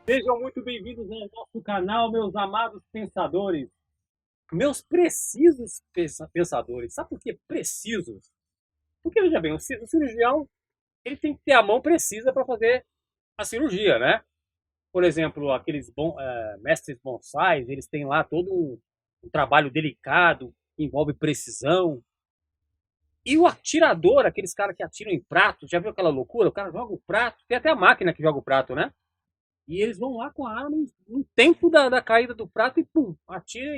Sejam muito bem-vindos ao nosso canal, meus amados pensadores, meus precisos pensadores. Sabe por que precisos? Porque, veja bem, o cirurgião ele tem que ter a mão precisa para fazer a cirurgia, né? Por exemplo, aqueles mestres bonsais, eles têm lá todo um trabalho delicado, que envolve precisão. E o atirador, aqueles caras que atiram em prato, já viu aquela loucura? O cara joga o prato, tem até a máquina que joga o prato, né? E eles vão lá com a arma no tempo da caída do prato e pum, atira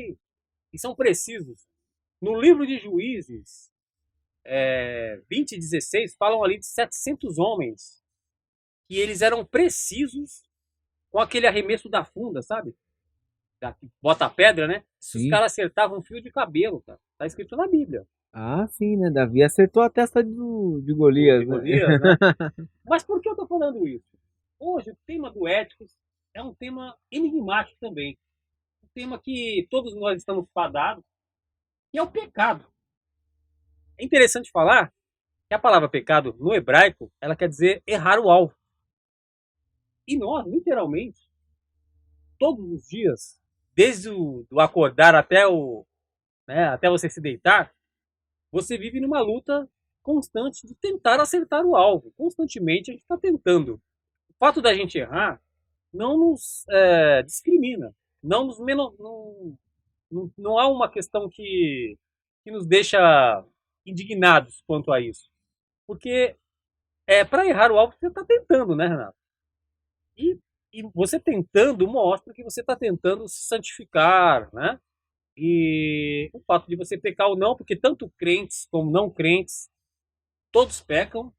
e são precisos. No livro de Juízes, 20:16, falam ali de 700 homens que eles eram precisos com aquele arremesso da funda, sabe? Que bota a pedra, né? Se os Sim. caras acertavam um fio de cabelo, cara. Tá escrito na Bíblia, Ah, sim, né? Davi acertou a testa de de Golias, né? Golias, né? Mas por que eu tô falando isso? Hoje, o tema do éticos é um tema enigmático também. Um tema que todos nós estamos fadados, que é o pecado. É interessante falar que a palavra pecado no hebraico ela quer dizer errar o alvo. E nós, literalmente, todos os dias, desde o do acordar até você se deitar, você vive numa luta constante de tentar acertar o alvo. Constantemente a gente está tentando. O fato da gente errar não nos discrimina, não nos não há uma questão que nos deixa indignados quanto a isso. Porque para errar o alvo você está tentando, né, Renato? E, e você tentando mostra que você está tentando se santificar, né? E o fato de você pecar ou não, porque tanto crentes como não crentes, todos pecam,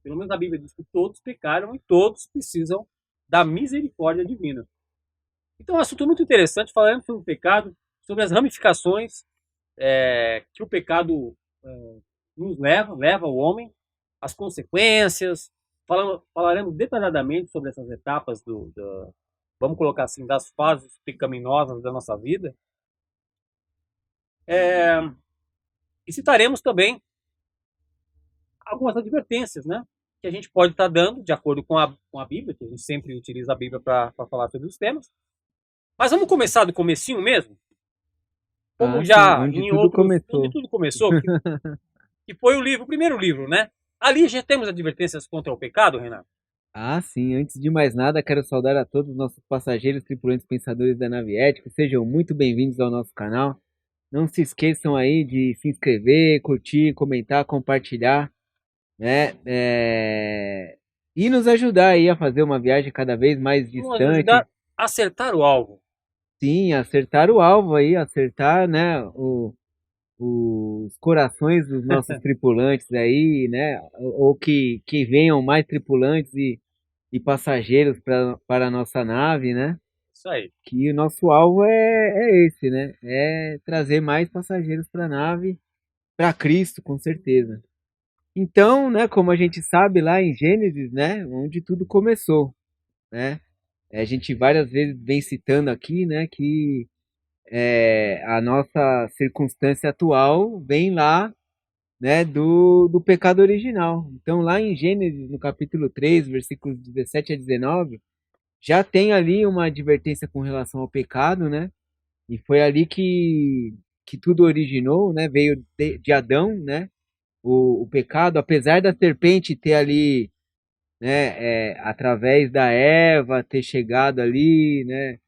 pelo menos a Bíblia diz que todos pecaram e todos precisam da misericórdia divina. Então é um assunto muito interessante, falando sobre o pecado, sobre as ramificações que o pecado nos leva o homem, as consequências, falaremos detalhadamente sobre essas etapas vamos colocar assim, das fases pecaminosas da nossa vida. E citaremos também algumas advertências, né? Que a gente pode estar dando, de acordo com a Bíblia, que a gente sempre utiliza a Bíblia para falar sobre os temas. Mas vamos começar do comecinho mesmo? Ah, Como sim, já onde em tudo outros, onde começou. tudo começou, que foi o primeiro livro, né? Ali já temos advertências contra o pecado, Renato? Ah, sim, antes de mais nada, quero saudar a todos os nossos passageiros, tripulantes, pensadores da nave ética. Sejam muito bem-vindos ao nosso canal. Não se esqueçam aí de se inscrever, curtir, comentar, compartilhar, né? E nos ajudar aí a fazer uma viagem cada vez mais Nos ajudar distante. a acertar o alvo. Sim, acertar o alvo aí, acertar, né, os corações dos nossos tripulantes aí, né? Ou que venham mais tripulantes e passageiros para a nossa nave, né? Isso aí. Que o nosso alvo é esse, né? É trazer mais passageiros para a nave, para Cristo, com certeza. Então, né, como a gente sabe lá em Gênesis, né, onde tudo começou, né? A gente várias vezes vem citando aqui, né, que a nossa circunstância atual vem lá, né, do pecado original. Então, lá em Gênesis, no capítulo 3 versículos 17 a 19, já tem ali uma advertência com relação ao pecado, né? E foi ali que tudo originou, né? Veio de Adão, né? O pecado, apesar da serpente ter ali, né, através da Eva ter chegado ali, né?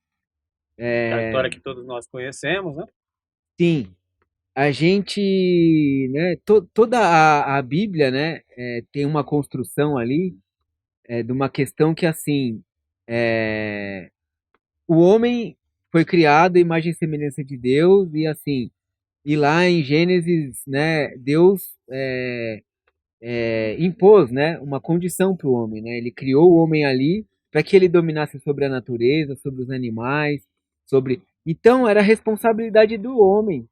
Aquela É, história que todos nós conhecemos, né? sim, a gente, né, toda a Bíblia, né, tem uma construção ali de uma questão que assim, é, o homem foi criado à imagem e semelhança de Deus e assim, e lá em Gênesis, né, Deus impôs, né, uma condição para o homem, né? Ele criou o homem ali para que ele dominasse sobre a natureza, sobre os animais, sobre. Então era responsabilidade do homem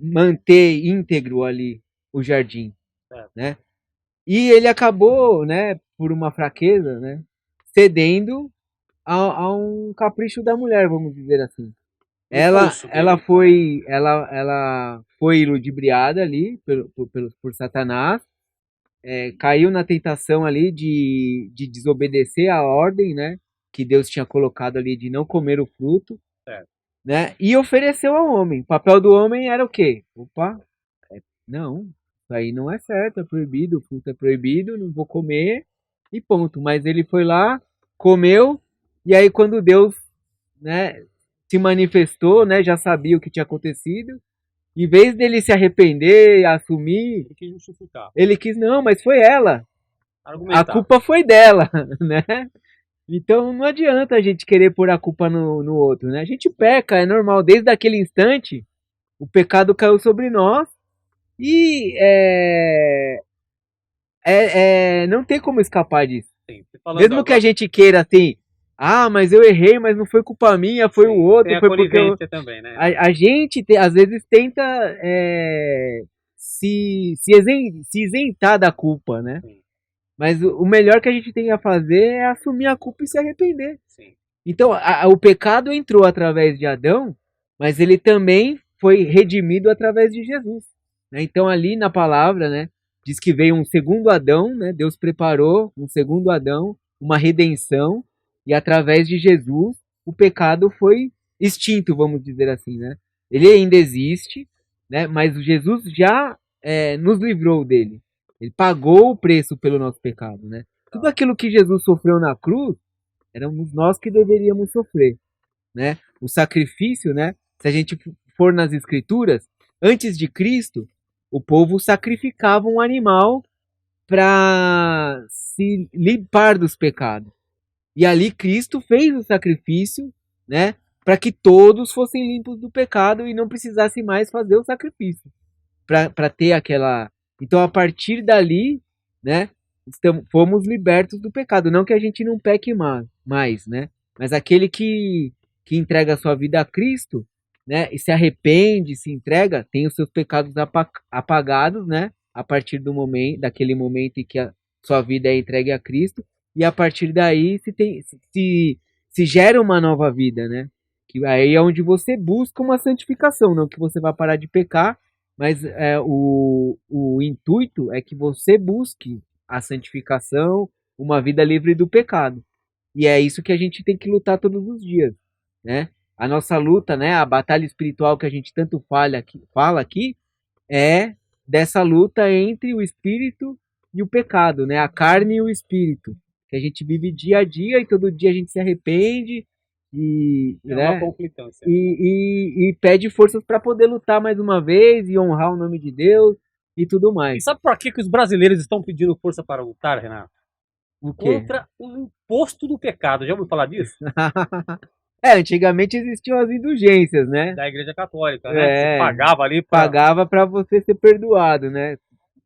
manter íntegro ali o jardim, É. né? E ele acabou, né, por uma fraqueza, né, cedendo a um capricho da mulher, vamos dizer assim. O impulso dele. Ela foi ludibriada ali por Satanás caiu na tentação ali de desobedecer a ordem, né? Que Deus tinha colocado ali de não comer o fruto, Certo. né? E ofereceu ao homem. O papel do homem era o quê? Opa, não, isso aí não é certo, é proibido, o fruto é proibido, não vou comer e ponto. Mas ele foi lá, comeu, e aí quando Deus, né, se manifestou, né, já sabia o que tinha acontecido, em vez dele se arrepender, assumir, Ele quis justificar, ele quis, não, mas foi ela, a argumentar. culpa foi dela, né? Então não adianta a gente querer pôr a culpa no outro, né? A gente peca, é normal, desde aquele instante, o pecado caiu sobre nós e não tem como escapar disso. Sim, você falando Mesmo que a agora, gente queira assim, mas eu errei, mas não foi culpa minha, foi o sim, tem outro, a foi porque conivência também, né, Renato? a gente às vezes tenta se isentar da culpa, né? Sim, Mas o melhor que a gente tem a fazer é assumir a culpa e se arrepender. sim. Então, o pecado entrou através de Adão, mas ele também foi redimido através de Jesus, né? Então, ali na palavra, né, diz que veio um segundo Adão, né? Deus preparou um segundo Adão, uma redenção, e através de Jesus o pecado foi extinto, vamos dizer assim, né? Ele ainda existe, né? Mas Jesus já nos livrou dele. Ele pagou o preço pelo nosso pecado, né? Tudo Tá. aquilo que Jesus sofreu na cruz, éramos nós que deveríamos sofrer, né? O sacrifício, né? Se a gente for nas escrituras, antes de Cristo, o povo sacrificava um animal para se limpar dos pecados. E ali Cristo fez o sacrifício, né? Para que todos fossem limpos do pecado e não precisasse mais fazer o sacrifício. Para ter aquela. Então, a partir dali, né? Fomos libertos do pecado. Não que a gente não peque mais, né? Mas aquele que entrega a sua vida a Cristo, né? E se arrepende, se entrega, tem os seus pecados apagados, né? A partir daquele momento em que a sua vida é entregue a Cristo. E a partir daí se gera uma nova vida, né? Que aí é onde você busca uma santificação, não que você vai parar de pecar, mas o intuito é que você busque a santificação, uma vida livre do pecado. E é isso que a gente tem que lutar todos os dias, né? A nossa luta, né, a batalha espiritual que a gente tanto fala aqui é dessa luta entre o espírito e o pecado, né? A carne e o espírito, que a gente vive dia a dia e todo dia a gente se arrepende É uma né? conflitância. E pede forças para poder lutar mais uma vez e honrar o nome de Deus e tudo E mais. sabe por que os brasileiros estão pedindo força para lutar, Renato? O quê? Contra o imposto do pecado. Já ouviu falar disso? Antigamente existiam as indulgências, né? Da Igreja Católica, né? Você É, pagava ali para. pagava para você ser perdoado, né?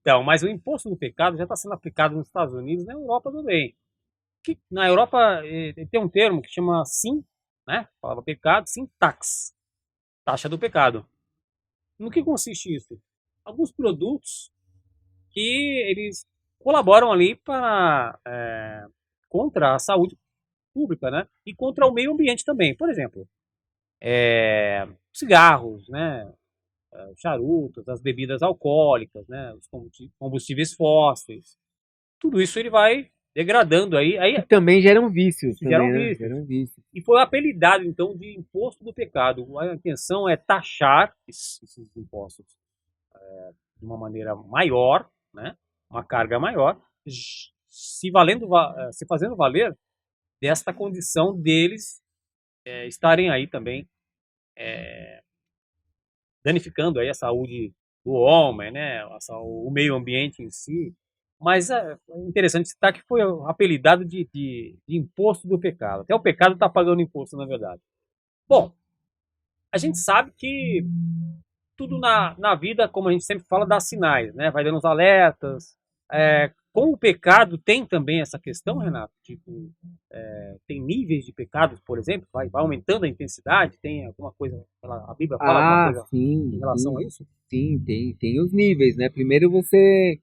Então, mas o imposto do pecado já está sendo aplicado nos Estados Unidos e na Europa também. Que, na Europa tem um termo que chama SIN, né? Palavra pecado, SIN tax, taxa do pecado. No que consiste isso? Alguns produtos que eles colaboram ali para contra a saúde pública, né? E contra o meio ambiente também. Por exemplo, cigarros, né? Charutos, as bebidas alcoólicas, né? Os combustíveis fósseis. Tudo isso ele vai degradando Que aí também geram vícios geram também, né? vícios. Geram vícios. E foi apelidado, então, de imposto do pecado. A intenção é taxar esses impostos de uma maneira maior, né? Uma carga maior, se fazendo valer desta condição deles estarem aí também danificando aí a saúde do homem, né? O meio ambiente em si. Mas é interessante citar que foi apelidado de imposto do pecado. Até o pecado está pagando imposto, na verdade. Bom, a gente sabe que tudo na vida, como a gente sempre fala, dá sinais, né? Vai dando os alertas. Com o pecado tem também essa questão, Renato? Tipo, tem níveis de pecados, por exemplo, vai aumentando a intensidade, tem alguma coisa, a Bíblia fala alguma coisa em Sim, relação a sim, isso? sim, tem os níveis, né? Primeiro você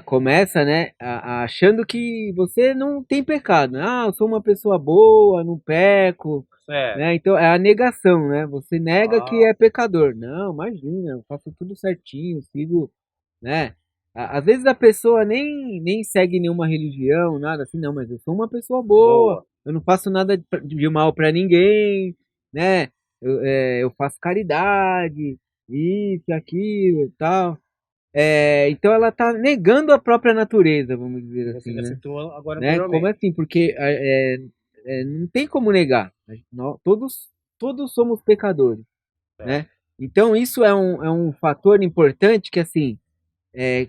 começa, né, achando que você não tem pecado, né? Eu sou uma pessoa boa, não peco, Certo. né? Então é a negação, né? Você nega que Ah, é pecador. Não, imagina, eu faço tudo certinho, sigo, né? Às vezes a pessoa nem segue nenhuma religião, nada assim, não, mas eu sou uma pessoa boa, Boa. eu não faço nada de mal pra ninguém, né? Eu faço caridade, isso, aquilo e tal. Então ela tá negando a própria natureza, vamos dizer Você assim, já né? citou agora Né? Como anteriormente. assim? Porque não tem como negar. Todos somos pecadores, É. né? Então isso é um fator importante que assim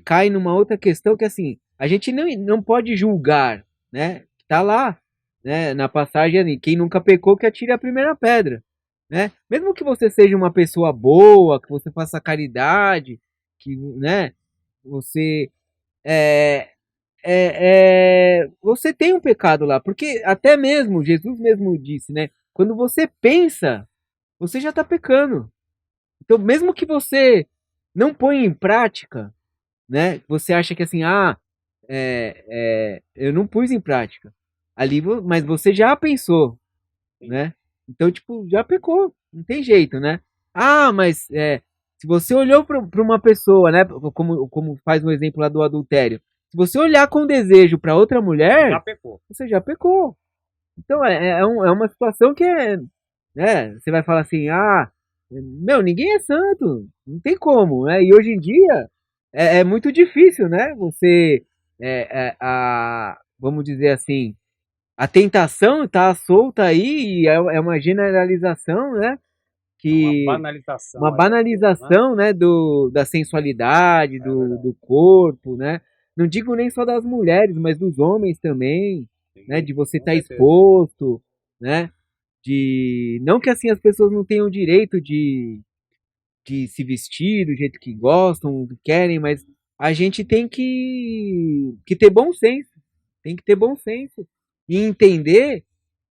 cai numa outra questão que assim a gente não pode julgar, né? Tá lá, né? Na passagem ali, quem nunca pecou que atire a primeira pedra, né? Mesmo que você seja uma pessoa boa, que você faça caridade, que, né? Você é, você tem um pecado lá, porque até mesmo Jesus mesmo disse, né? Quando você pensa, você já está pecando. Então, mesmo que você não ponha em prática, né? Você acha que assim, eu não pus em prática ali, mas você já pensou, Sim. né? Então, tipo, já pecou, não tem jeito, né? Mas se você olhou para uma pessoa, né? Como faz um exemplo lá do adultério, se você olhar com desejo para outra Já mulher, pecou. você já pecou. Então é uma situação que né? Você vai falar assim, meu, ninguém é santo, não tem como, né? E hoje em dia é muito difícil, né? Você, vamos dizer assim, a tentação está solta aí e é uma generalização, né? É uma Que uma banalização aí das coisas, né? banalização, né, da sensualidade, É do verdade. corpo, né? Não digo nem só das mulheres, mas dos homens também, né? Sim, De você com estar certeza. exposto, né? De não que assim as pessoas não tenham direito de se vestir do jeito que gostam, que querem, mas a gente tem que ter bom senso, tem que ter bom senso e entender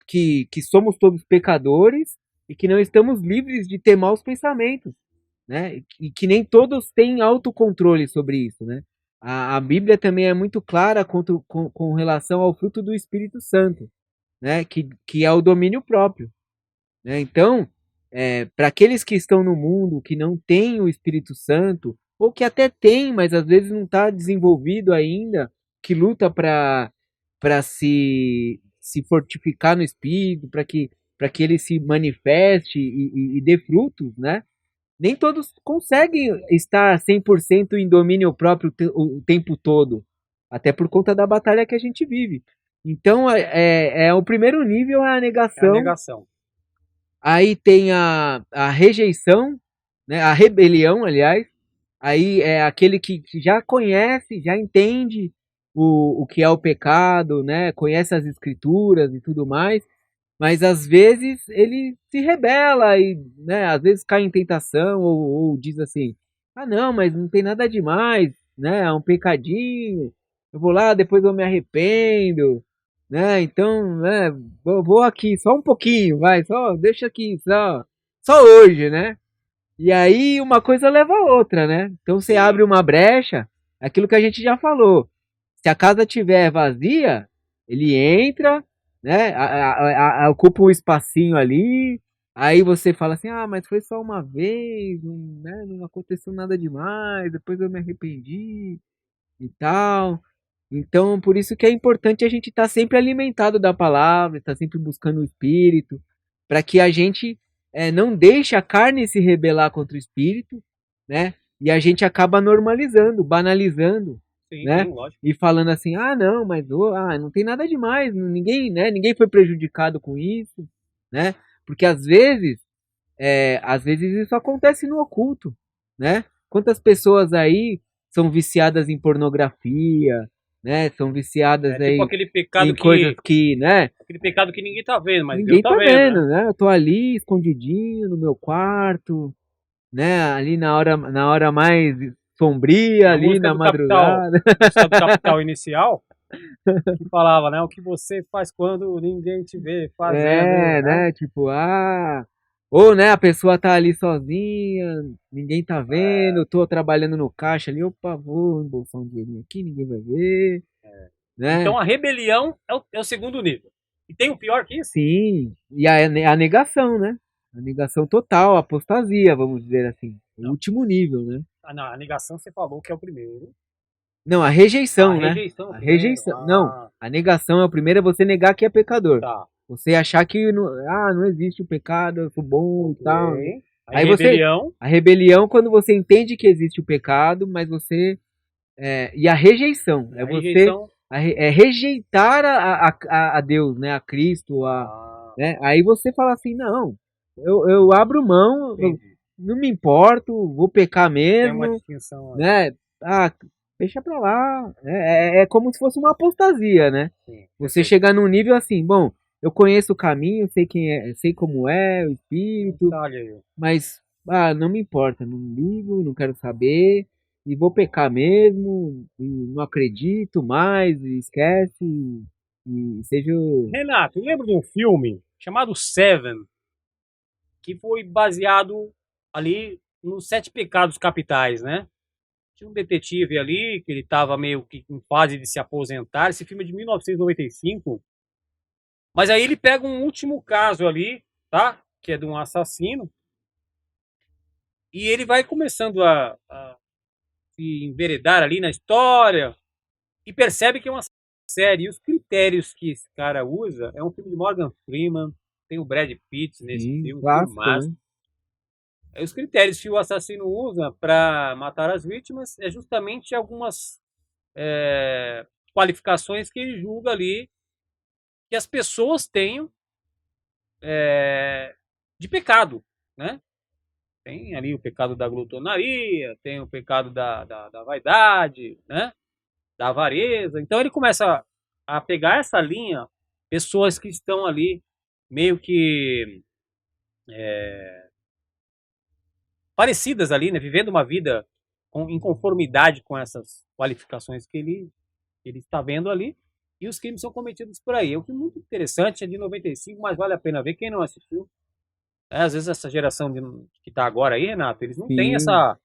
que somos todos pecadores e que não estamos livres de ter maus pensamentos, né? E que nem todos têm autocontrole sobre isso, né? A Bíblia também é muito clara com relação ao fruto do Espírito Santo, né? Que é o domínio próprio, né? Então, para aqueles que estão no mundo, que não têm o Espírito Santo, ou que até tem, mas às vezes não está desenvolvido ainda, que luta para se fortificar no Espírito, para que ele se manifeste e dê frutos, né? Nem todos conseguem estar 100% em domínio próprio o tempo todo, até por conta da batalha que a gente vive. Então, o primeiro nível é a É a negação. negação. Aí tem a rejeição, né? A rebelião, aliás. Aí é aquele que já conhece, já entende o que é o pecado, né? Conhece as escrituras e tudo mais, mas às vezes ele se rebela e, né? Às vezes cai em tentação ou diz assim: não, mas não tem nada demais, né? É um pecadinho. Eu vou lá, depois eu me arrependo, né? Então, né? Vou aqui só um pouquinho, vai, só deixa aqui, só hoje, né? E aí uma coisa leva a outra, né? Então você abre Sim. uma brecha, aquilo que a gente já falou. Se a casa tiver vazia, ele entra, né? Ocupa um espacinho ali. Aí você fala assim, mas foi só uma vez, não, né? Não aconteceu nada demais, depois eu me arrependi e tal. Então, por isso que é importante a gente estar sempre alimentado da palavra, estar sempre buscando o Espírito, para que a gente não deixe a carne se rebelar contra o Espírito, né? E a gente acaba normalizando, banalizando, Sim, sim, né? lógico. E falando assim, não, mas não tem nada demais, ninguém, né? Ninguém foi prejudicado com isso, né? Porque às vezes isso acontece no oculto, né? Quantas pessoas aí são viciadas em pornografia, né? São viciadas É tipo aí aquele pecado em coisas que. que, né? Aquele pecado que ninguém tá vendo, mas Deus Ninguém tá tá vendo, né? vendo, né? Eu tô ali escondidinho no meu quarto, né? Ali na hora mais sombria, A ali música na do Capital, madrugada. música do Capital Inicial, que falava, né? O que você faz quando ninguém te vê fazendo, né? Né? Tipo, ou, né, a pessoa tá ali sozinha, ninguém tá vendo, É, eu tô trabalhando no caixa ali, opa, vou embolsar um dinheirinho aqui, ninguém vai ver, então né? a rebelião é o segundo nível. E tem o pior que isso? Sim, e a negação, né? A negação total, a apostasia, vamos dizer assim. O Não. último nível, né? Não, a negação você falou que é o primeiro. Não, a rejeição, A né? rejeição A primeiro. rejeição. Não, a negação é o primeiro, é você negar que é pecador. Tá. Você achar que não, não existe o pecado, eu sou bom e tal. Ok. Aí Aí você. rebelião. A rebelião, quando você entende que existe o pecado, mas você. E a rejeição. É A você. rejeição. É rejeitar a Deus, né? A Cristo, Ah, né? Aí você fala assim, não, eu abro mão, eu entendi. não me importo, vou pecar Tem uma mesmo, distinção aí. né? Ah, deixa pra lá. É como se fosse uma apostasia, né? Sim, Você perfeito. chegar num nível assim, bom, eu conheço o caminho, sei quem é, sei como é, o espírito, Detalhe aí. mas não me importa, não ligo, não quero saber, e vou pecar mesmo, e não acredito mais, e esquece, e seja. Renato, lembra de um filme chamado Seven, que foi baseado ali nos Sete Pecados Capitais, né? Tinha um detetive ali, que ele estava meio que em fase de se aposentar. Esse filme é de 1995. Mas aí ele pega um último caso ali, tá? Que é de um assassino. E ele vai começando a se enveredar ali na história e percebe que é uma série. E os critérios que esse cara usa é um filme de Morgan Freeman, tem o Brad Pitt nesse Sim, filme, clássico, filmaço. né? Os critérios que o assassino usa para matar as vítimas é justamente algumas qualificações que ele julga ali que as pessoas tenham de pecado, né? Tem ali o pecado da glutonaria, tem o pecado da vaidade, né? Da avareza. Então ele começa a pegar essa linha, pessoas que estão ali meio que parecidas ali, né? Vivendo uma vida em conformidade com essas qualificações que ele está vendo ali. E os crimes são cometidos por aí. O que é muito interessante, é de 95, mas vale a pena ver quem não assistiu. Às vezes essa geração que está agora aí, Renato, eles não têm Sim,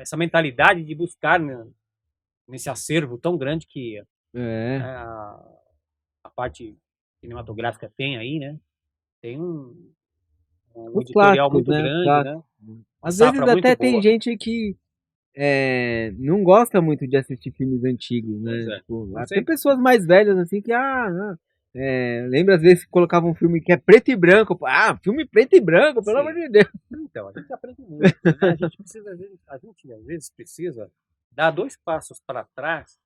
essa mentalidade de buscar, né, nesse acervo tão grande que, é. né, a parte cinematográfica tem aí, né? Tem um Os editorial clássicos, muito né? Os grande, clássicos. né? Uma Às vezes safra muito até tem boa. gente que não gosta muito de assistir filmes antigos, Pois né? é. Tipo, Não até sei. pessoas mais velhas, assim, que, não, lembra às vezes que colocavam um filme que é preto e branco. Pô, filme preto e branco, pelo amor Sim. de Deus. Então, a gente aprende muito, né? A gente precisa, às vezes precisa dar dois passos para trás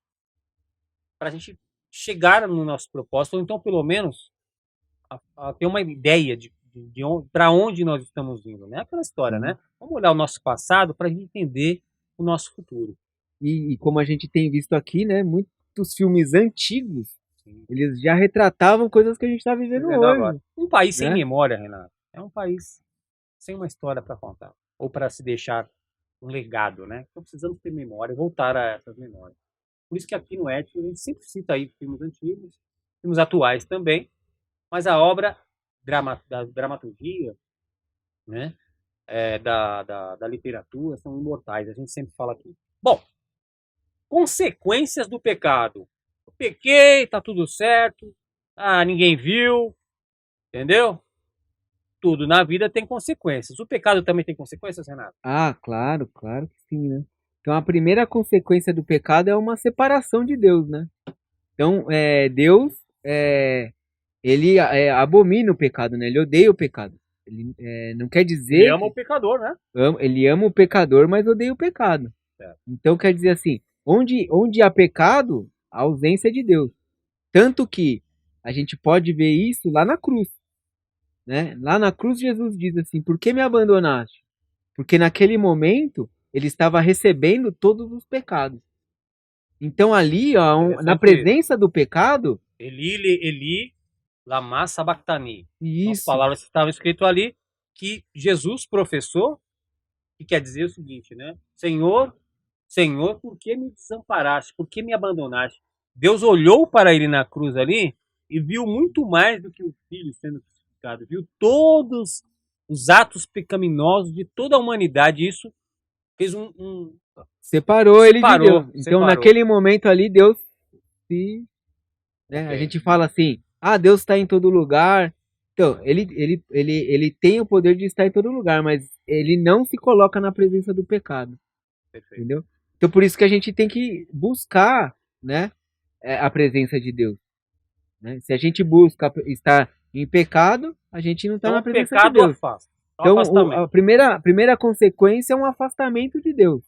para a gente chegar no nosso propósito, ou então, pelo menos, a ter uma ideia de onde, para onde nós estamos indo, né? Aquela história, Sim. né? Vamos olhar o nosso passado para a gente entender o nosso futuro. E como a gente tem visto aqui, né? Muitos filmes antigos, Sim. eles já retratavam coisas que a gente está vivendo Vivendo agora. hoje, Um país sem né? memória, Renato, é um país sem uma história para contar, ou para se deixar um legado, né? Então precisamos ter memória, voltar a essas memórias. Por isso que aqui no Ético a gente sempre cita aí filmes antigos, filmes atuais também, mas a obra da dramaturgia, né, da literatura são imortais, a gente sempre fala aqui. Bom, consequências do pecado. Eu pequei, tá tudo certo, ninguém viu, entendeu? Tudo na vida tem consequências. O pecado também tem consequências, Renato? Claro, claro que sim, né? Então a primeira consequência do pecado é uma separação de Deus, né? Então, Deus, ele abomina o pecado, né? Ele odeia o pecado. Ele não quer Ele dizer ama o que pecador, né? ele ama o pecador, mas odeia o pecado. Certo. Então quer dizer assim, onde há pecado, a ausência de Deus. Tanto que a gente pode ver isso lá na cruz, né? Lá na cruz Jesus diz assim: "Por que me abandonaste?" Porque naquele momento ele estava recebendo todos os pecados. Então ali, ó, na Interessante isso. presença do pecado, Eli, lama sabachthani. São as isso, palavras que estavam escritas ali, que Jesus professou, que quer dizer o seguinte, né? Senhor, Senhor, por que me desamparaste? Por que me abandonaste? Deus olhou para ele na cruz ali e viu muito mais do que o filho sendo crucificado. Viu todos os atos pecaminosos de toda a humanidade. Isso fez separou ele de Deus. Então separou. naquele momento ali Deus se, né, a Ok. gente fala assim: Deus está em todo lugar. Então, ele tem o poder de estar em todo lugar, mas ele não se coloca na presença do pecado, Perfeito. entendeu? Então por isso que a gente tem que buscar, né, a presença de Deus, né? Se a gente busca estar em pecado, a gente não está Então na o presença de pecado Deus. afasta. É um Então afastamento. a primeira consequência é um afastamento de Deus,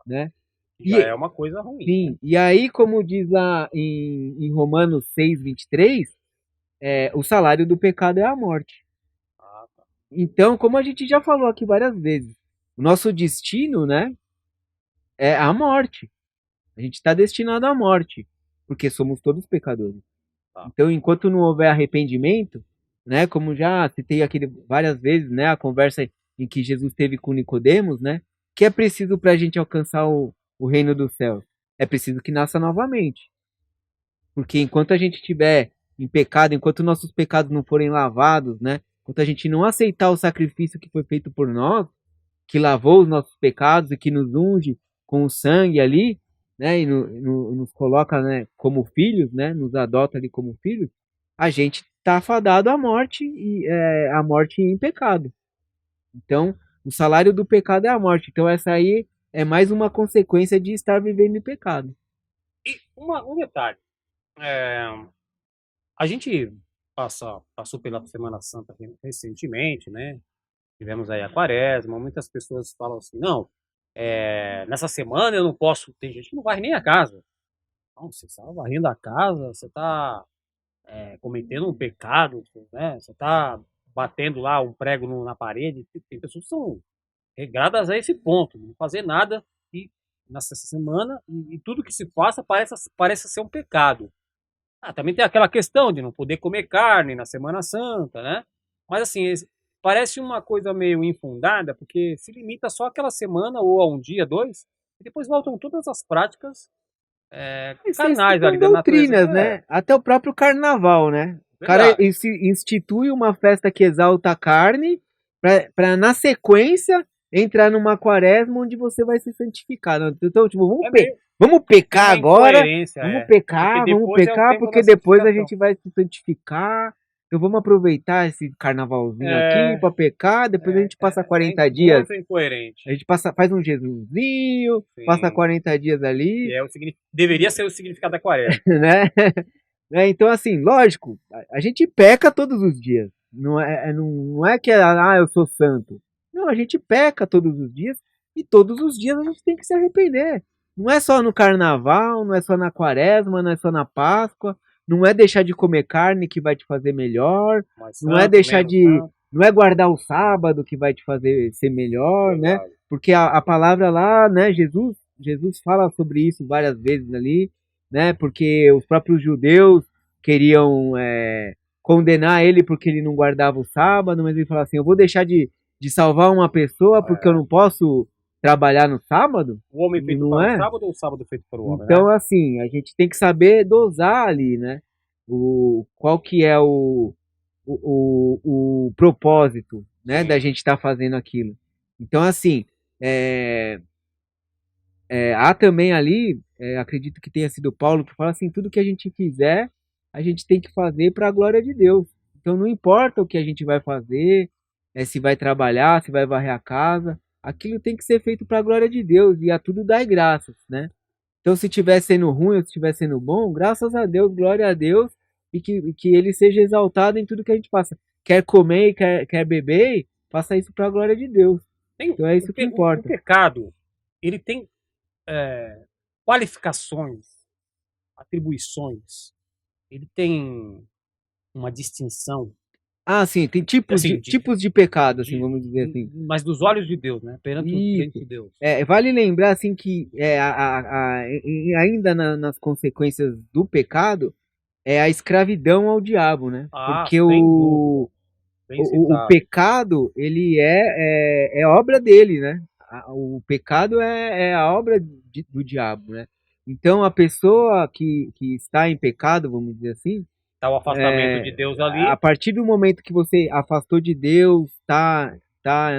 né? Já E é uma coisa ruim. sim, e aí como diz lá em Romanos 6:23, o salário do pecado é a morte. Ah, tá. Então, como a gente já falou aqui várias vezes, o nosso destino, né, é a morte. A gente está destinado à morte, porque somos todos pecadores. Tá. Então, enquanto não houver arrependimento, né, como já citei aqui várias vezes, né, a conversa em que Jesus teve com Nicodemos, né, que é preciso para a gente alcançar o reino dos céus? É preciso que nasça novamente. Porque enquanto a gente estiver em pecado, enquanto nossos pecados não forem lavados, né, enquanto a gente não aceitar o sacrifício que foi feito por nós, que lavou os nossos pecados e que nos unge com o sangue ali, né, e nos coloca, né, como filhos, né, nos adota ali como filhos, a gente está fadado à morte e a morte em pecado. Então, o salário do pecado é a morte. Então, essa aí é mais uma consequência de estar vivendo em pecado. E um detalhe. É, a gente passou pela Semana Santa recentemente, né? Tivemos aí a Quaresma. Muitas pessoas falam assim: não, nessa semana eu não posso. Tem gente que não varre nem a casa. Não, você está varrendo a casa, você está cometendo um pecado, né? Você está batendo lá um prego na parede. Tem pessoas que são regradas a esse ponto, não fazer nada e nessa semana e tudo que se faça parece ser um pecado. Também tem aquela questão de não poder comer carne na Semana Santa, né? Mas assim, parece uma coisa meio infundada, porque se limita só aquela semana ou a um dia, dois, e depois voltam todas as práticas carnais São ali da natureza. doutrinas, né? Até o próprio carnaval, né? O cara Verdade. institui uma festa que exalta a carne para na sequência entrar numa quaresma onde você vai se santificar. Então, tipo, É meio vamos pecar uma agora, incoerência, porque vamos depois é o pecar, tempo da porque depois a santificação. gente vai se santificar. Então vamos aproveitar esse carnavalzinho aqui É, para pecar, depois a gente passa 40 dias, muito incoerente. a gente faz um jejuzinho, passa Sim. 40 dias ali, Deveria ser o significado da quaresma. né? Então, assim, lógico, a gente peca todos os dias. Não é que eu sou santo. Não, a gente peca todos os dias e todos os dias a gente tem que se arrepender. Não é só no carnaval, não é só na quaresma, não é só na Páscoa, não é deixar de comer carne que vai te fazer melhor, Mais não é santo, deixar menos de. santo. Não é guardar o sábado que vai te fazer ser melhor, né? Verdade. Porque a palavra lá, né, Jesus fala sobre isso várias vezes ali, né? Porque os próprios judeus queriam condenar ele porque ele não guardava o sábado, mas ele fala assim: eu vou deixar de salvar uma pessoa porque eu É. não posso trabalhar no sábado? O homem feito Não para o é? sábado ou o sábado feito para o homem, Então, né? assim, a gente tem que saber dosar ali, né? Qual que é o propósito, né, da Sim. gente estar fazendo aquilo. Então, assim, é, há também ali, acredito que tenha sido Paulo que fala assim, tudo que a gente fizer, a gente tem que fazer para a glória de Deus. Então não importa o que a gente vai fazer, se vai trabalhar, se vai varrer a casa, aquilo tem que ser feito para a glória de Deus e a tudo dai graças, né? Então se estiver sendo ruim ou se estiver sendo bom, graças a Deus, glória a Deus e que ele seja exaltado em tudo que a gente faça. Quer comer, quer beber, faça isso para a glória de Deus. Tem, Então é isso que o importa. pecado, ele tem qualificações, atribuições, ele tem uma distinção, Ah, sim, tem assim, tipos de pecado, assim, vamos dizer assim. mas dos olhos de Deus, né? Perante Isso. Deus. Vale lembrar, assim, que ainda nas consequências do pecado, é a escravidão ao diabo, né? Ah, Porque sem dúvida. Bem o citado. pecado, ele é obra dele, né? O pecado é a obra do diabo, né? Então, a pessoa que está em pecado, vamos dizer assim, Tá o afastamento de Deus a ali. partir do momento que você afastou de Deus, tá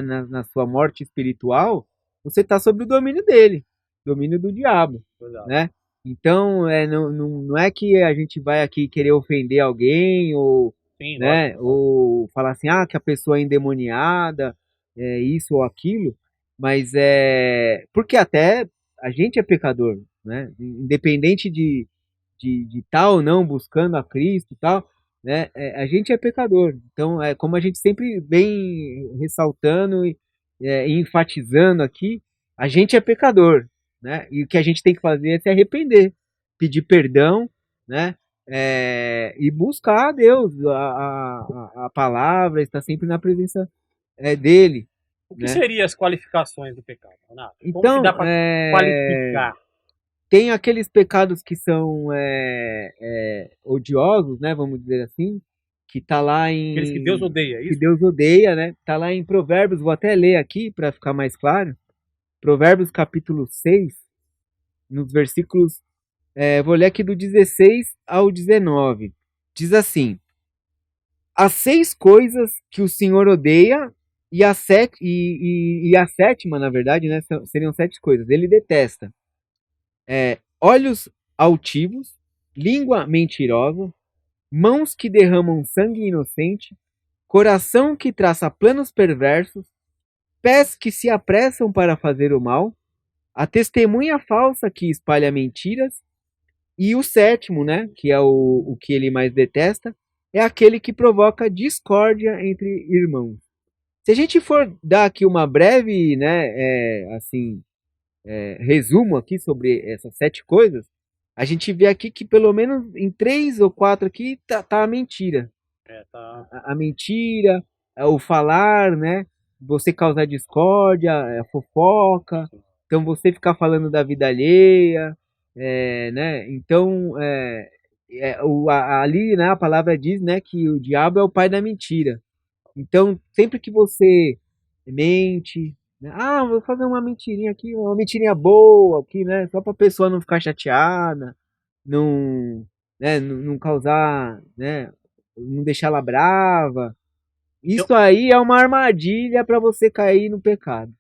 na sua morte espiritual, você está sob o domínio dele, domínio do diabo, Verdade. né? Então, não é que a gente vai aqui querer ofender alguém ou, Sim, lógico. né, ou falar assim, que a pessoa é endemoniada, isso ou aquilo, mas porque até a gente é pecador, né? Independente de tal ou não buscando a Cristo e tal, né? A gente é pecador. Então, como a gente sempre vem ressaltando e enfatizando aqui, a gente é pecador, né? E o que a gente tem que fazer é se arrepender, pedir perdão, né? E buscar a Deus, a palavra, estar sempre na presença dele, O que né? seriam as qualificações do pecado, Renato? Como que dá Então, para qualificar? tem aqueles pecados que são odiosos, né? Vamos dizer assim, que tá lá Aqueles que Deus em odeia, é que isso? Deus odeia, né? Tá lá em Provérbios, vou até ler aqui para ficar mais claro. Provérbios capítulo 6, nos versículos, vou ler aqui do 16 ao 19. Diz assim: As 6 coisas que o Senhor odeia e a sétima, na verdade, né, seriam 7 coisas. Ele detesta olhos altivos, língua mentirosa, mãos que derramam sangue inocente, coração que traça planos perversos, pés que se apressam para fazer o mal, a testemunha falsa que espalha mentiras, e o sétimo, né, que é o que ele mais detesta, é aquele que provoca discórdia entre irmãos. Se a gente for dar aqui uma breve, né, resumo aqui sobre essas 7 coisas, a gente vê aqui que pelo menos em 3 ou 4 aqui tá a mentira. Tá. A mentira, o falar, né? Você causar discórdia, fofoca, então você ficar falando da vida alheia, né? Então, ali, né, a palavra diz, né, que o diabo é o pai da mentira. Então, sempre que você mente, né, vou fazer uma mentirinha aqui, uma mentirinha boa aqui, né, só para a pessoa não ficar chateada, não, né, não causar, né, não deixar ela brava. Então, Isso aí é uma armadilha para você cair no pecado,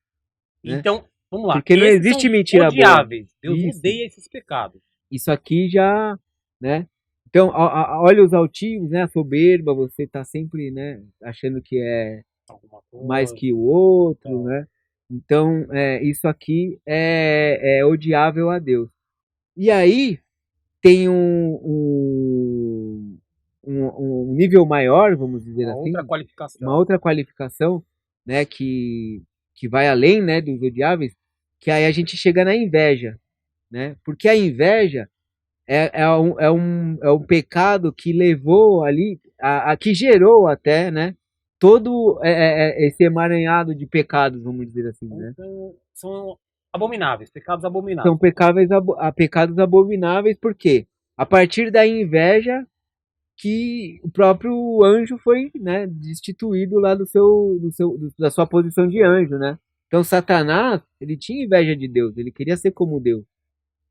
né? então, vamos lá. Porque não Esses são existe mentira boa. odiáveis. Deus Isso. odeia esses pecados. Isso aqui já, né? Então, olha os altivos, né? A soberba, você tá sempre, né, achando que é Alguma mais coisa. que o outro, Então, né? Então, isso aqui é odiável a Deus. E aí tem um nível maior, vamos dizer uma outra assim, uma qualificação. outra qualificação, né, que vai além, né, dos odiáveis, que aí a gente chega na inveja, né? Porque a inveja é um pecado que levou ali, que gerou até, né, todo esse emaranhado de pecados, vamos dizer assim, né? Então, são abomináveis, pecados abomináveis. São pecados abomináveis, porque a partir da inveja que o próprio anjo foi, né, destituído lá da sua posição de anjo, né? Então Satanás, ele tinha inveja de Deus, ele queria ser como Deus.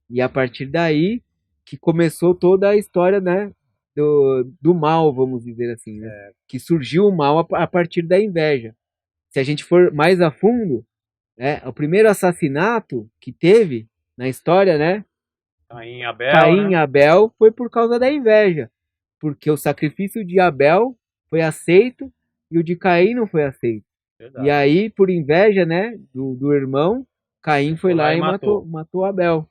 E a partir daí que começou toda a história, né, do mal, vamos dizer assim, né? Que surgiu o mal a partir da inveja. Se a gente for mais a fundo, o primeiro assassinato que teve na história, né, Caim e Abel, Caim e né? Abel, foi por causa da inveja. Porque o sacrifício de Abel foi aceito e o de Caim não foi aceito. E Verdade. aí, por inveja, né, do irmão, Caim foi Foi lá lá e e matou. matou Abel,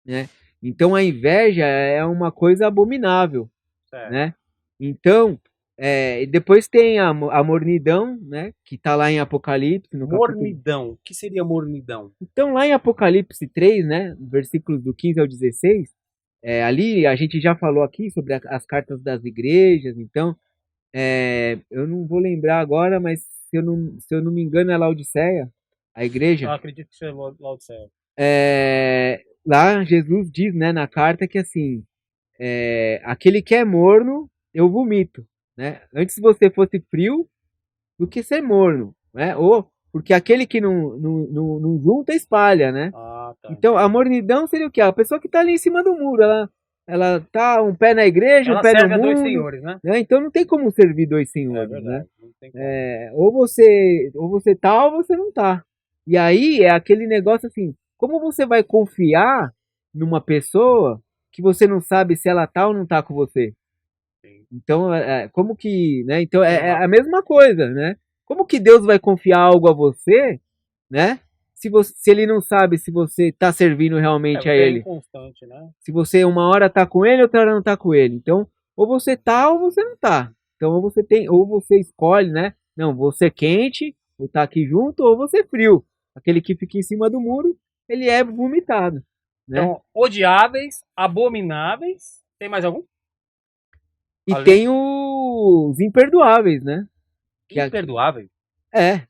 né? Então a inveja é uma coisa abominável, Certo. né? Então, depois tem a mornidão, né, que está lá em Apocalipse, no capítulo. Mornidão. O que seria mornidão? Então, lá em Apocalipse 3, né, versículos do 15 ao 16, ali a gente já falou aqui sobre as cartas das igrejas, então eu não vou lembrar agora, mas se eu não me engano é Laodiceia, a Eu igreja. acredito que seja Laodiceia. Lá Jesus diz, né, na carta que assim, aquele que é morno, eu vomito, né? Antes você fosse frio do que ser morno, né? Ou porque aquele que não junta espalha, né? Ah, tá, Então, a entendi. mornidão seria o quê? A pessoa que está ali em cima do muro, ela tá um pé na igreja, um Ela pé no serve a dois mundo, senhores, né? né? Então não tem como servir dois É senhores, né? verdade. Não tem como. Ou você tá ou você não tá. E aí é aquele negócio assim, como você vai confiar numa pessoa que você não sabe se ela tá ou não tá com você? Sim. Então, como que, né? Então é Não dá. a mesma coisa, né? Como que Deus vai confiar algo a você, né? se ele não sabe se você está servindo realmente a Você é ele. inconstante, né? Se você uma hora tá com ele, outra hora não tá com ele. Então, ou você tá ou você não tá. Então, ou você escolhe, né? Não, você é quente, ou tá aqui junto, ou você é frio. Aquele que fica em cima do muro, ele é vomitado, né? Então, odiáveis, abomináveis. Tem mais algum? E Além tem os imperdoáveis, né? Que imperdoáveis.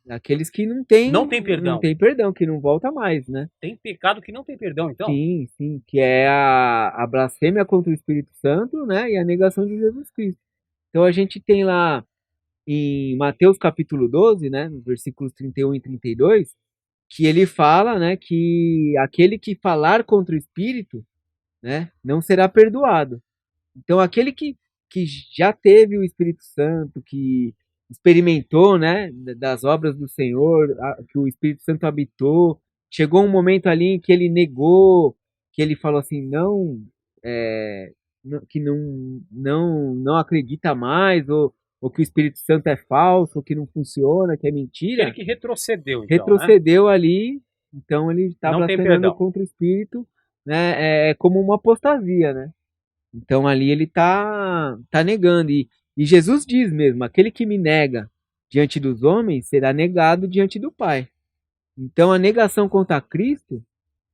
aqueles que não tem, Não tem perdão. não tem perdão, que não volta mais, né? Tem pecado que não tem perdão, então? Sim, sim, que é a blasfêmia contra o Espírito Santo, né? E a negação de Jesus Cristo. Então a gente tem lá em Mateus capítulo 12, né, nos versículos 31 e 32, que ele fala, né, que aquele que falar contra o Espírito, né, não será perdoado. Então aquele que já teve o Espírito Santo, que experimentou, né, das obras do Senhor, que o Espírito Santo habitou, chegou um momento ali em que ele negou, que ele falou assim, não, é, que não acredita mais, ou que o Espírito Santo é falso, ou que não funciona, que é mentira. Aquele que retrocedeu, então, Retrocedeu, né? Ali, então ele está blasfemando contra o Espírito, né? É como uma apostasia, né? Então ali ele tá negando. E Jesus diz mesmo: aquele que me nega diante dos homens será negado diante do Pai. Então a negação contra Cristo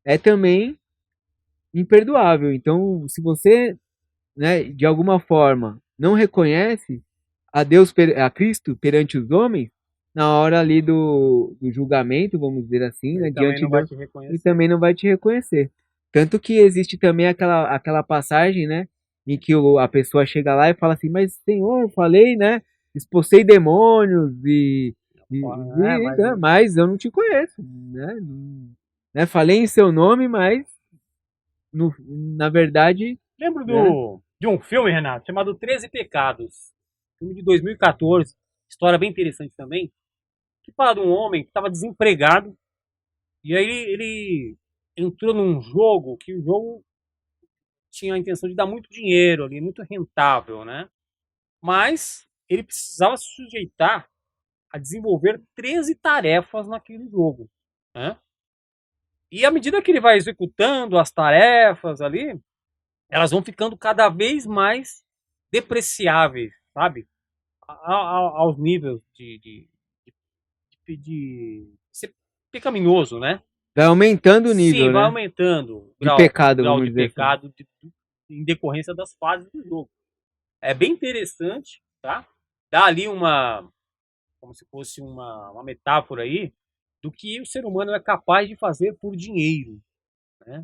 é também imperdoável. Então, se você, né, de alguma forma não reconhece a Deus, a Cristo perante os homens, na hora ali do julgamento, vamos dizer assim, né, diante de Deus, ele também não vai te reconhecer. Tanto que existe também aquela passagem, né, em que a pessoa chega lá e fala assim, mas Senhor, eu falei, né, expulsei demônios mas eu não te conheço, né, falei em seu nome, mas na verdade... Lembro de um filme, Renato, chamado 13 Pecados, filme de 2014, história bem interessante também, que fala de um homem que estava desempregado, e aí ele entrou num jogo, que o jogo tinha a intenção de dar muito dinheiro ali, muito rentável, né? Mas ele precisava se sujeitar a desenvolver 13 tarefas naquele jogo, né? E à medida que ele vai executando as tarefas ali, elas vão ficando cada vez mais depreciáveis, sabe? Aos níveis de ser pecaminoso, né? Vai aumentando o nível, Sim, vai né? aumentando o De pecado, grau vamos de dizer assim. pecado em decorrência das fases do jogo. É bem interessante, tá? Dá ali como se fosse uma metáfora aí, do que o ser humano é capaz de fazer por dinheiro, né?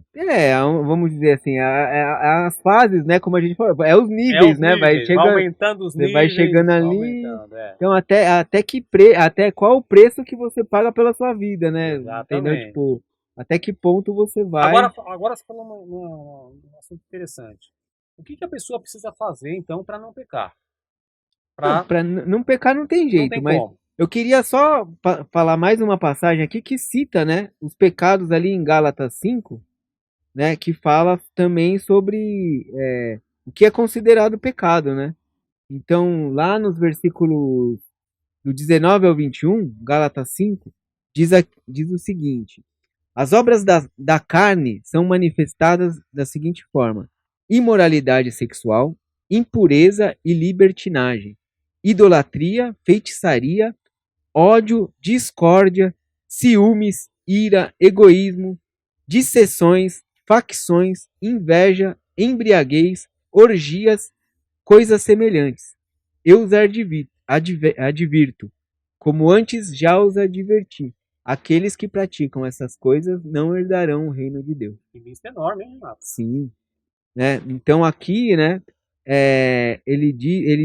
Vamos dizer assim, as fases, né? Como a gente falou, os níveis, né? Vai aumentando os você níveis, vai chegando ali. aumentando, Então até qual o preço que você paga pela sua vida, né? Entendeu? Exatamente. Tipo, até que ponto você vai. Agora você falou um assunto interessante. O que a pessoa precisa fazer, então, para não pecar? Para não pecar não tem jeito, tem mas como. eu queria só falar mais uma passagem aqui que cita, né? Os pecados ali em Gálatas 5, né, que fala também sobre o que é considerado pecado, né? Então, lá nos versículos do 19 ao 21, Gálatas 5, diz o seguinte: as obras da carne são manifestadas da seguinte forma: imoralidade sexual, impureza e libertinagem, idolatria, feitiçaria, ódio, discórdia, ciúmes, ira, egoísmo, dissensões, facções, inveja, embriaguez, orgias, coisas semelhantes. Eu os advirto, como antes já os adverti. Aqueles que praticam essas coisas não herdarão o reino de Deus. Que lista enorme, hein, Renato? Sim. Né? Então aqui, né, ele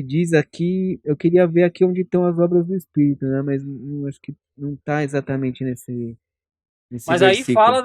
diz aqui, eu queria ver aqui onde estão as obras do Espírito, né, mas acho que não está exatamente nesse Mas versículo. aí fala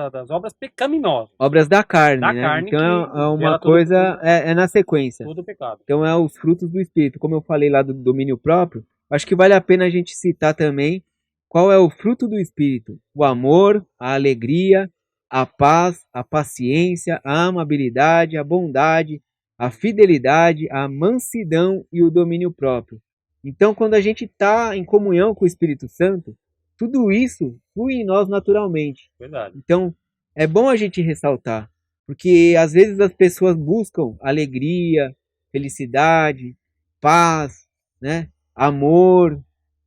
das obras pecaminosas. Obras da carne, Da né? carne Então que é uma gera coisa, é na sequência. todo pecado. Então é os frutos do Espírito. Como eu falei lá do domínio próprio, acho que vale a pena a gente citar também qual é o fruto do Espírito. O amor, a alegria, a paz, a paciência, a amabilidade, a bondade, a fidelidade, a mansidão e o domínio próprio. Então, quando a gente está em comunhão com o Espírito Santo, tudo isso flui em nós naturalmente. Verdade. Então, é bom a gente ressaltar, porque às vezes as pessoas buscam alegria, felicidade, paz, né? Amor,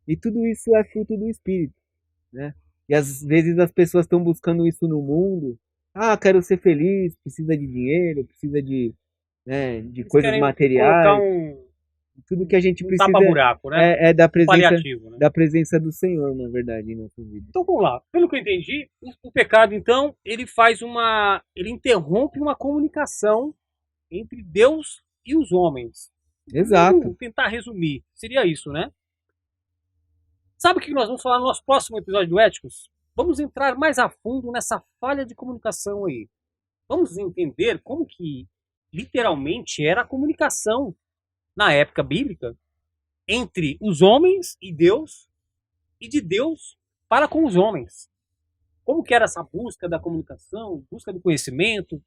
e tudo isso é fruto do Espírito, né? E às vezes as pessoas estão buscando isso no mundo. Ah, quero ser feliz, precisa de dinheiro, precisa de, né, de Eles coisas querem colocar materiais. Tudo que a gente um precisa tapa-buraco, né? é Paliativo, né? da presença do Senhor, na verdade, em nossas vidas. Então vamos lá. Pelo que eu entendi, o pecado, então, ele faz uma. Ele interrompe uma comunicação entre Deus e os homens. Exato. Vamos tentar resumir. Seria isso, né? Sabe o que nós vamos falar no nosso próximo episódio do Éticos? Vamos entrar mais a fundo nessa falha de comunicação aí. Vamos entender como que literalmente era a comunicação na época bíblica entre os homens e Deus e de Deus para com os homens. Como que era essa busca da comunicação, busca do conhecimento,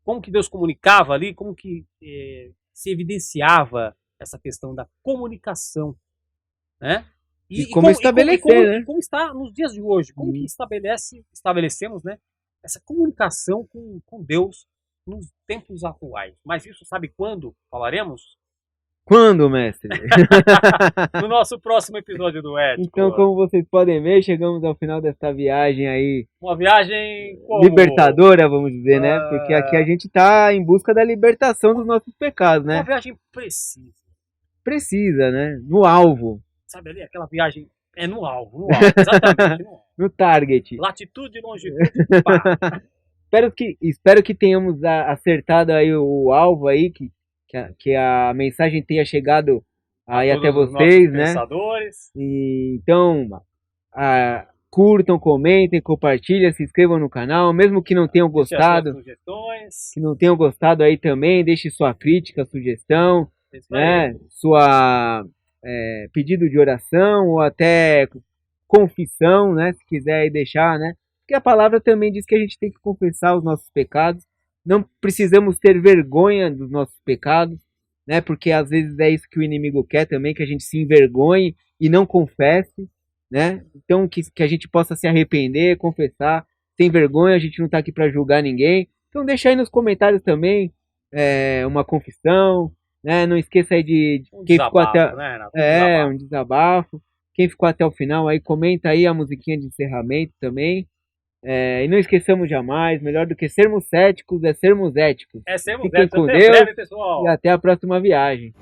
como que Deus comunicava ali, como que se evidenciava essa questão da comunicação, né? E como estabelecer, né? Como está nos dias de hoje, como que estabelecemos, né, essa comunicação com Deus nos tempos atuais. Mas isso sabe quando falaremos? Quando, mestre? No nosso próximo episódio do Ético. Então, como vocês podem ver, chegamos ao final dessa viagem aí. Uma viagem como? Libertadora, vamos dizer, né? Porque aqui a gente tá em busca da libertação dos nossos pecados, né? Uma viagem precisa. Precisa, né? No alvo. Sabe ali, aquela viagem no alvo, exatamente, no alvo. No target. Latitude e longitude, pá. Espero que tenhamos acertado aí o alvo aí, que a mensagem tenha chegado aí até vocês, né? Pensadores. E, então, curtam, comentem, compartilhem, se inscrevam no canal, mesmo que não tenham gostado. Que não tenham gostado aí também, deixe sua crítica, sugestão, né? Sua pedido de oração ou até confissão, né? Se quiser aí deixar, né? Porque a palavra também diz que a gente tem que confessar os nossos pecados. Não precisamos ter vergonha dos nossos pecados, né? Porque às vezes é isso que o inimigo quer também, que a gente se envergonhe e não confesse, né? Então que a gente possa se arrepender, confessar, sem vergonha. A gente não está aqui para julgar ninguém. Então deixa aí nos comentários também uma confissão, né? Não esqueça aí de quem ficou até né, um desabafo. Quem ficou até o final aí, comenta aí a musiquinha de encerramento também. E não esqueçamos jamais, melhor do que sermos céticos é sermos éticos. É sermos Fiquem éticos. com Deus breve, pessoal. E até a próxima viagem.